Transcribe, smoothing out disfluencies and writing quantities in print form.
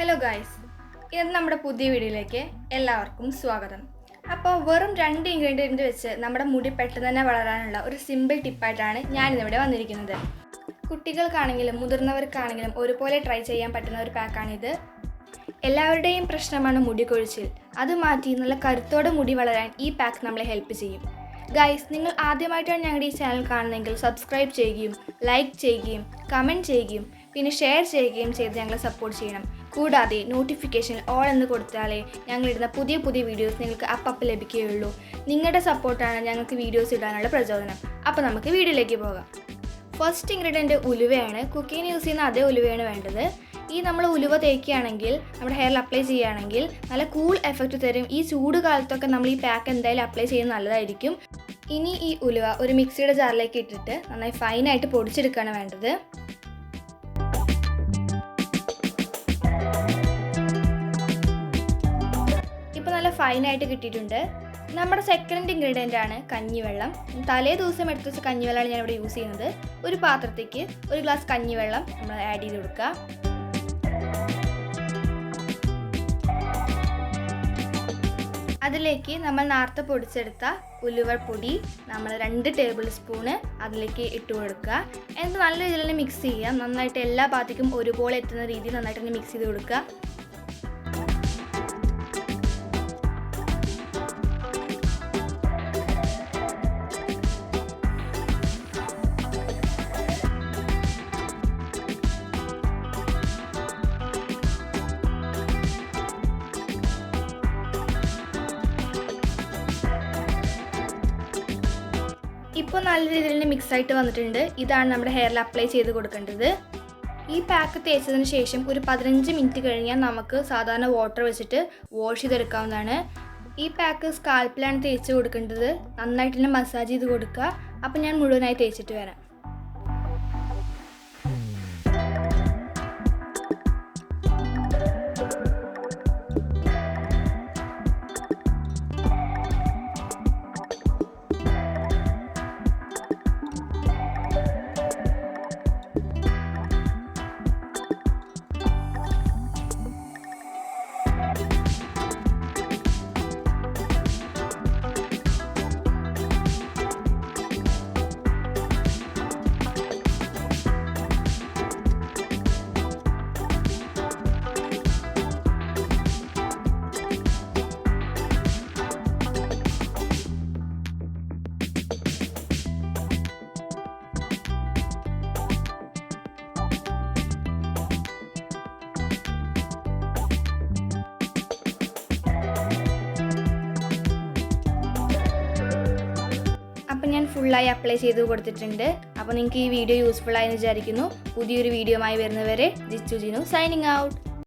Hello guys, ഇന്ന് നമ്മുടെ പുതിയ വീഡിയോയിലേക്ക് എല്ലാവർക്കും സ്വാഗതം. അപ്പോൾ വെറും 2 ഇൻഗ്രീഡിയൻറ്റ് വെച്ച് നമ്മുടെ മുടി പെട്ടെന്ന് തന്നെ വളരാനുള്ള ഒരു സിമ്പിൾ ടിപ്പായിട്ടാണ് ഞാനിന്നിവിടെ വന്നിരിക്കുന്നത്. കുട്ടികൾക്കാണെങ്കിലും മുതിർന്നവർക്കാണെങ്കിലും ഒരുപോലെ ട്രൈ ചെയ്യാൻ പറ്റുന്ന ഒരു പാക്കാണിത്. എല്ലാവരുടെയും പ്രശ്നമാണ് മുടി കൊഴിച്ചിൽ. അത് മാറ്റി നല്ല കരുത്തോടെ മുടി വളരാൻ ഈ പാക്ക് നമ്മളെ ഹെൽപ്പ് ചെയ്യും. ഗൈസ്, നിങ്ങൾ ആദ്യമായിട്ടാണ് ഞങ്ങളുടെ ഈ ചാനൽ കാണുന്നതെങ്കിൽ സബ്സ്ക്രൈബ് ചെയ്യുകയും ലൈക്ക് ചെയ്യുകയും കമൻറ്റ് ചെയ്യുകയും പിന്നെ ഷെയർ ചെയ്യുകയും ചെയ്ത് ഞങ്ങളെ സപ്പോർട്ട് ചെയ്യണം. കൂടാതെ നോട്ടിഫിക്കേഷൻ ഓൾ എന്ന് കൊടുത്താലേ ഞങ്ങളിടുന്ന പുതിയ വീഡിയോസ് നിങ്ങൾക്ക് അപ്പം ലഭിക്കുകയുള്ളൂ. നിങ്ങളുടെ സപ്പോർട്ടാണ് ഞങ്ങൾക്ക് വീഡിയോസ് ഇടാനുള്ള പ്രചോദനം. അപ്പോൾ നമുക്ക് വീഡിയോയിലേക്ക് പോകാം. ഫസ്റ്റ് ഇൻഗ്രീഡിയൻറ്റ് ഉലുവയാണ്. കുക്കിങ്ങിന് യൂസ് ചെയ്യുന്ന അതേ ഉലുവയാണ് വേണ്ടത്. ഈ നമ്മൾ ഉലുവ തേക്കുകയാണെങ്കിൽ നമ്മുടെ ഹെയറിൽ അപ്ലൈ ചെയ്യുകയാണെങ്കിൽ നല്ല കൂൾ എഫക്റ്റ് തരും. ഈ ചൂട് കാലത്തൊക്കെ നമ്മൾ ഈ പാക്ക് എന്തായാലും അപ്ലൈ ചെയ്യുന്നത് നല്ലതായിരിക്കും. ഇനി ഈ ഉലുവ ഒരു മിക്സിയുടെ ജാറിലേക്ക് ഇട്ടിട്ട് നന്നായി ഫൈനായിട്ട് പൊടിച്ചെടുക്കുകയാണ് വേണ്ടത്. ഇപ്പോൾ നല്ല ഫൈനായിട്ട് കിട്ടിയിട്ടുണ്ട്. നമ്മുടെ സെക്കൻഡ് ഇൻഗ്രീഡിയൻ്റ് ആണ് കഞ്ഞിവെള്ളം. തലേ ദിവസം എടുത്ത് വെച്ച കഞ്ഞിവെള്ളമാണ് ഞാനിവിടെ യൂസ് ചെയ്യുന്നത്. ഒരു പാത്രത്തേക്ക് 1 ഗ്ലാസ് കഞ്ഞിവെള്ളം നമ്മൾ ആഡ് ചെയ്ത് കൊടുക്കുക. അതിലേക്ക് നമ്മൾ നേരത്തെ പൊടിച്ചെടുത്ത ഉലുവപ്പൊടി നമ്മൾ 2 ടേബിൾ സ്പൂണ് അതിലേക്ക് ഇട്ട് കൊടുക്കുക. എന്നിട്ട് നല്ല രീതിയിൽ തന്നെ മിക്സ് ചെയ്യുക. നന്നായിട്ട് എല്ലാ ഭാഗത്തേക്കും ഒരുപോലെ എത്തുന്ന രീതിയിൽ നന്നായിട്ട് തന്നെ മിക്സ് ചെയ്ത് കൊടുക്കുക. ഇപ്പോൾ നല്ല രീതിയിൽ തന്നെ മിക്സായിട്ട് വന്നിട്ടുണ്ട്. ഇതാണ് നമ്മുടെ ഹെയറിൽ അപ്ലൈ ചെയ്ത് കൊടുക്കേണ്ടത്. ഈ പാക്ക് തേച്ചതിന് ശേഷം ഒരു 15 മിനിറ്റ് കഴിഞ്ഞാൽ നമുക്ക് സാധാരണ വാട്ടർ വെച്ചിട്ട് വാഷ് ചെയ്തെടുക്കാവുന്നതാണ്. ഈ പാക്ക് സ്കാൽപ്പിലാണ് തേച്ച് കൊടുക്കേണ്ടത്. നന്നായിട്ട് തന്നെ മസാജ് ചെയ്ത് കൊടുക്കുക. അപ്പോൾ ഞാൻ മുഴുവനായി തേച്ചിട്ട് വരാം. അപ്പോൾ ഞാൻ ഫുള്ളായി അപ്ലൈ ചെയ്ത് കൊടുത്തിട്ടുണ്ട്. അപ്പോൾ നിങ്ങൾക്ക് ഈ വീഡിയോ യൂസ്ഫുൾ ആയെന്ന് വിചാരിക്കുന്നു. പുതിയൊരു വീഡിയോയുമായി വരുന്നവരെ ജിച്ചു ജിനു സൈനിങ് ഔട്ട്.